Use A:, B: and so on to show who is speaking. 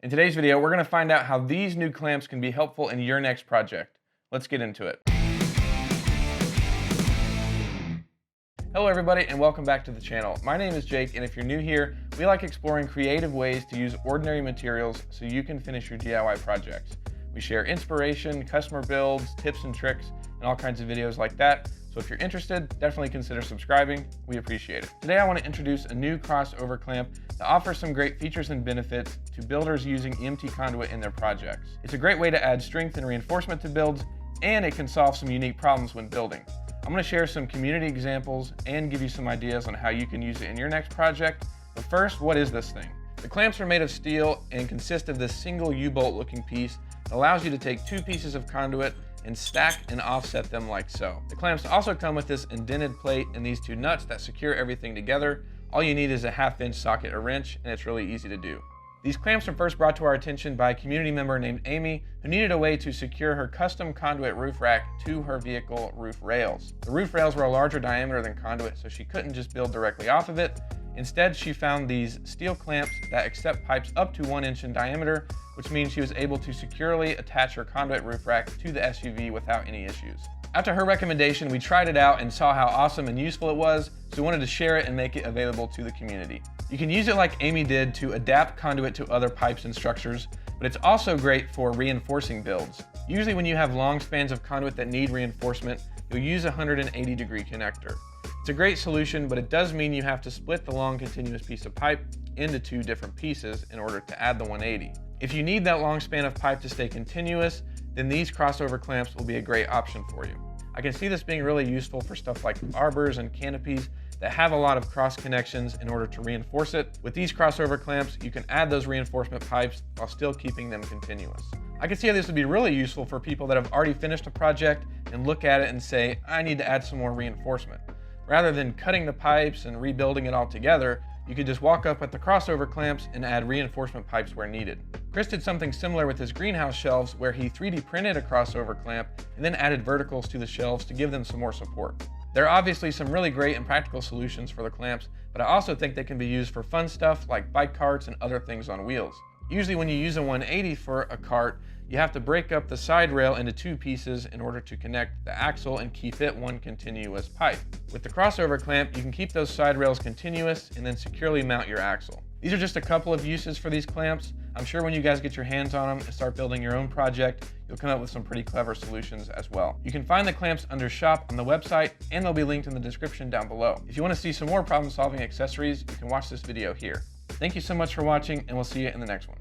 A: In today's video, we're going to find out how these new clamps can be helpful in your next project. Let's get into it. Hello everybody and welcome back to the channel. My name is Jake, and if you're new here, we like exploring creative ways to use ordinary materials so you can finish your DIY projects. We share inspiration, customer builds, tips and tricks, and all kinds of videos like that. So if you're interested, definitely consider subscribing. We appreciate it. Today I want to introduce a new crossover clamp that offers some great features and benefits to builders using EMT conduit in their projects. It's a great way to add strength and reinforcement to builds, and it can solve some unique problems when building. I'm going to share some community examples and give you some ideas on how you can use it in your next project. But first, what is this thing? The clamps are made of steel and consist of this single U-bolt looking piece that allows you to take two pieces of conduit and stack and offset them like so. The clamps also come with this indented plate and these two nuts that secure everything together. All you need is a 1/2-inch socket or wrench, and it's really easy to do. These clamps were first brought to our attention by a community member named Amy, who needed a way to secure her custom conduit roof rack to her vehicle roof rails. The roof rails were a larger diameter than conduit, so she couldn't just build directly off of it. Instead, she found these steel clamps that accept pipes up to 1 inch in diameter, which means she was able to securely attach her conduit roof rack to the SUV without any issues. After her recommendation, we tried it out and saw how awesome and useful it was, so we wanted to share it and make it available to the community. You can use it like Amy did to adapt conduit to other pipes and structures, but it's also great for reinforcing builds. Usually when you have long spans of conduit that need reinforcement, you'll use a 180-degree connector. It's a great solution, but it does mean you have to split the long continuous piece of pipe into two different pieces in order to add the 180. If you need that long span of pipe to stay continuous, then these crossover clamps will be a great option for you. I can see this being really useful for stuff like arbors and canopies that have a lot of cross connections in order to reinforce it. With these crossover clamps, you can add those reinforcement pipes while still keeping them continuous. I can see how this would be really useful for people that have already finished a project and look at it and say, I need to add some more reinforcement. Rather than cutting the pipes and rebuilding it all together, you could just walk up with the crossover clamps and add reinforcement pipes where needed. Chris did something similar with his greenhouse shelves where he 3D printed a crossover clamp and then added verticals to the shelves to give them some more support. There are obviously some really great and practical solutions for the clamps, but I also think they can be used for fun stuff like bike carts and other things on wheels. Usually when you use a 180 for a cart, you have to break up the side rail into two pieces in order to connect the axle and keep it one continuous pipe. With the crossover clamp, you can keep those side rails continuous and then securely mount your axle. These are just a couple of uses for these clamps. I'm sure when you guys get your hands on them and start building your own project, you'll come up with some pretty clever solutions as well. You can find the clamps under shop on the website, and they'll be linked in the description down below. If you want to see some more problem solving accessories, you can watch this video here. Thank you so much for watching, and we'll see you in the next one.